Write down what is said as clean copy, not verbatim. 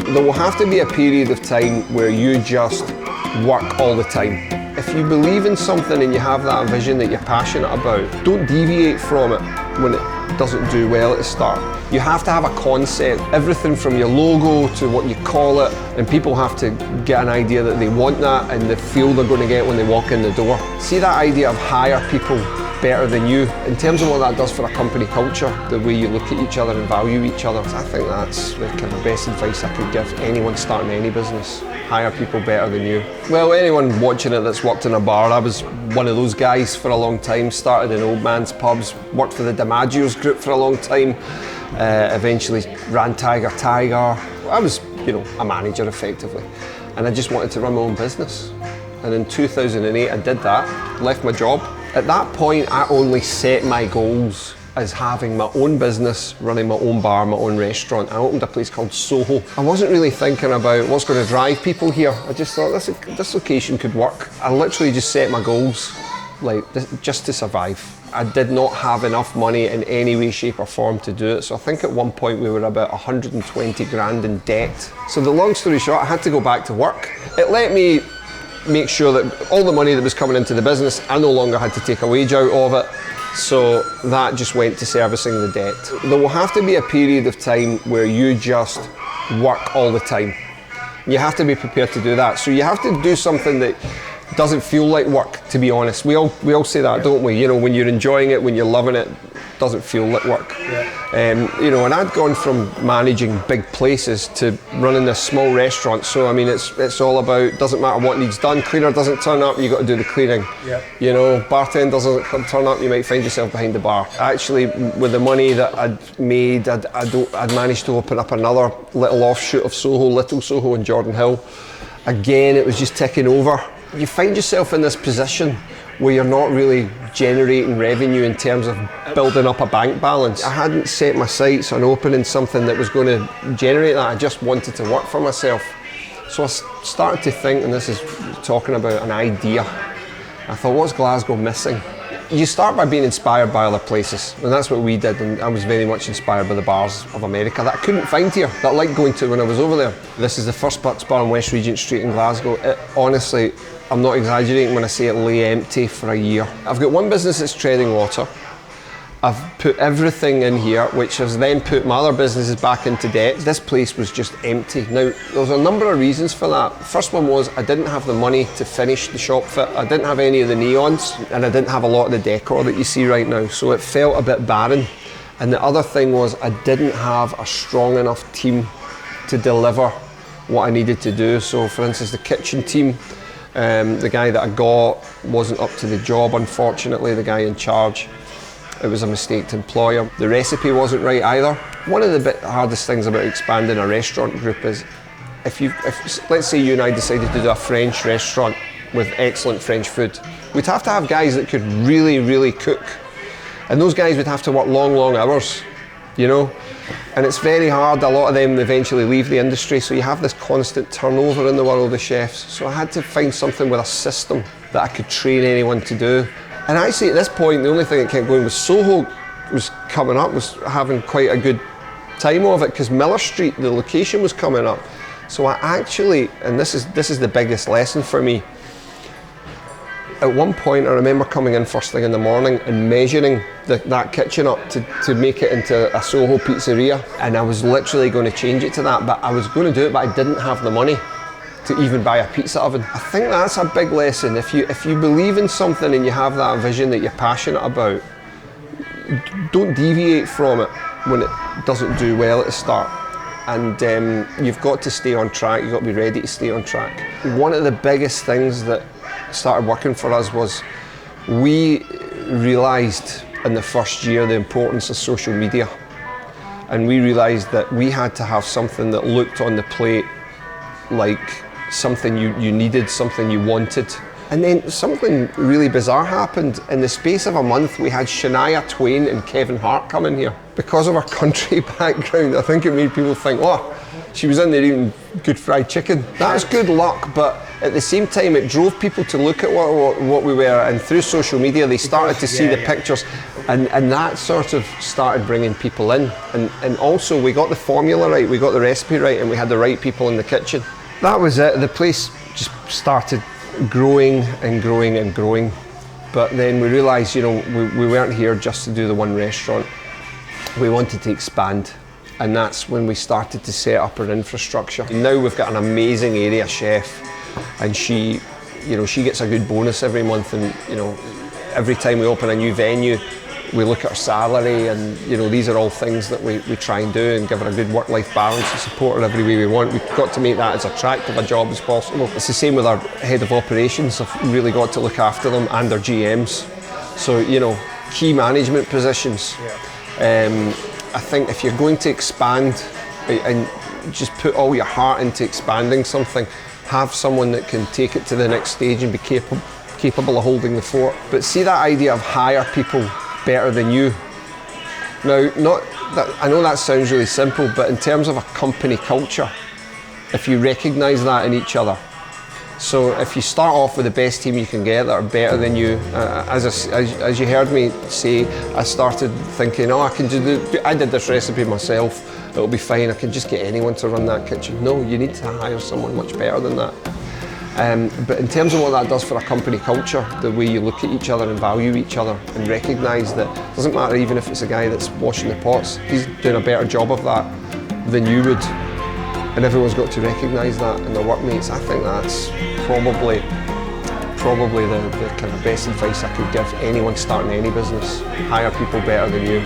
There will have to be a period of time where you just work all the time. If you believe in something and you have that vision that you're passionate about, don't deviate from it when it doesn't do well at the start. You have to have a concept, everything from your logo to what you call it, and people have to get an idea that they want that and the feel they're going to get when they walk in the door. See that idea of hire people better than you, in terms of what that does for a company culture, the way you look at each other and value each other. I think that's the kind of best advice I could give anyone starting any business. Hire people better than you. Well, anyone watching it that's worked in a bar, I was one of those guys for a long time, started in old man's pubs, worked for the DiMaggio's group for a long time, eventually ran Tiger. I was, a manager effectively, and I just wanted to run my own business. And in 2008 I did that, left my job. At that point I only set my goals as having my own business, running my own bar, my own restaurant. I opened a place called Soho. I wasn't really thinking about what's going to drive people here. I just thought this location could work. I literally just set my goals just to survive. I did not have enough money in any way, shape or form to do it. So I think at one point we were about 120 grand in debt. So the long story short, I had to go back to work. It let me make sure that all the money that was coming into the business, I no longer had to take a wage out of it. So that just went to servicing the debt. There will have to be a period of time where you just work all the time. You have to be prepared to do that. So you have to do something that doesn't feel like work, to be honest. We all say that, don't we? When you're enjoying it, when you're loving it, doesn't feel like work. Yeah. And I'd gone from managing big places to running this small restaurant. So I mean, it's all about, doesn't matter what needs done. Cleaner doesn't turn up, you got to do the cleaning. Yeah. Bartender doesn't turn up, you might find yourself behind the bar. Actually, with the money that I'd made, I'd managed to open up another little offshoot of Soho, Little Soho in Jordan Hill. Again, it was just ticking over. You find yourself in this position where you're not really generating revenue in terms of building up a bank balance. I hadn't set my sights on opening something that was going to generate that. I just wanted to work for myself. So I started to think, and this is talking about an idea. I thought, what's Glasgow missing? You start by being inspired by other places, and that's what we did, and I was very much inspired by the bars of America that I couldn't find here, that I liked going to when I was over there. This is the first Bucks bar on West Regent Street in Glasgow. Honestly, I'm not exaggerating when I say it lay empty for a year. I've got one business that's treading water. I've put everything in here, which has then put my other businesses back into debt. This place was just empty. Now, there was a number of reasons for that. First one was I didn't have the money to finish the shop fit. I didn't have any of the neons, and I didn't have a lot of the decor that you see right now, so it felt a bit barren. And the other thing was I didn't have a strong enough team to deliver what I needed to do. So for instance, the kitchen team, the guy that I got wasn't up to the job, unfortunately, the guy in charge. It was a mistake to employ him. The recipe wasn't right either. One of the hardest things about expanding a restaurant group is if let's say you and I decided to do a French restaurant with excellent French food, we'd have to have guys that could really, really cook. And those guys would have to work long, long hours, And it's very hard. A lot of them eventually leave the industry, so you have this constant turnover in the world of chefs. So I had to find something with a system that I could train anyone to do. And actually at this point, the only thing that kept going was Soho was coming up, was having quite a good time of it, because Miller Street, the location was coming up. So I actually, and this is the biggest lesson for me, at one point I remember coming in first thing in the morning and measuring that kitchen up to make it into a Soho pizzeria, and I was literally going to change it to that, but I was going to do it, but I didn't have the money to even buy a pizza oven. I think that's a big lesson. If you believe in something and you have that vision that you're passionate about, don't deviate from it when it doesn't do well at the start. And you've got to stay on track, you've got to be ready to stay on track. One of the biggest things that started working for us was we realised in the first year the importance of social media. And we realised that we had to have something that looked on the plate like something you needed, something you wanted. And then something really bizarre happened. In the space of a month, we had Shania Twain and Kevin Hart come in here. Because of our country background, I think it made people think, oh, she was in there eating good fried chicken. That was good luck, but at the same time, it drove people to look at what we were, and through social media, they started to see the pictures. And that sort of started bringing people in. And also we got the formula right, we got the recipe right, and we had the right people in the kitchen. That was it. The place just started growing and growing and growing. But then we realised, you know, we weren't here just to do the one restaurant. We wanted to expand. And that's when we started to set up our infrastructure. And now we've got an amazing area chef, and she gets a good bonus every month. And you know, every time we open a new venue, we look at her salary, and you know, these are all things that we try and do and give her a good work-life balance and support her every way we want. We've got to make that as attractive a job as possible. It's the same with our head of operations. I've really got to look after them, and their GMs. So, you know, key management positions. I think if you're going to expand and just put all your heart into expanding something, have someone that can take it to the next stage and be capable of holding the fort. But see that idea of hire people better than you. Now, I know that sounds really simple, but in terms of a company culture, if you recognise that in each other, so if you start off with the best team you can get that are better than you, as you heard me say, I started thinking, oh, I did this recipe myself, it'll be fine, I can just get anyone to run that kitchen. No, you need to hire someone much better than that. But in terms of what that does for a company culture, the way you look at each other and value each other and recognise that it doesn't matter even if it's a guy that's washing the pots, he's doing a better job of that than you would. And everyone's got to recognise that in their workmates. I think that's probably the kind of best advice I could give anyone starting any business. Hire people better than you.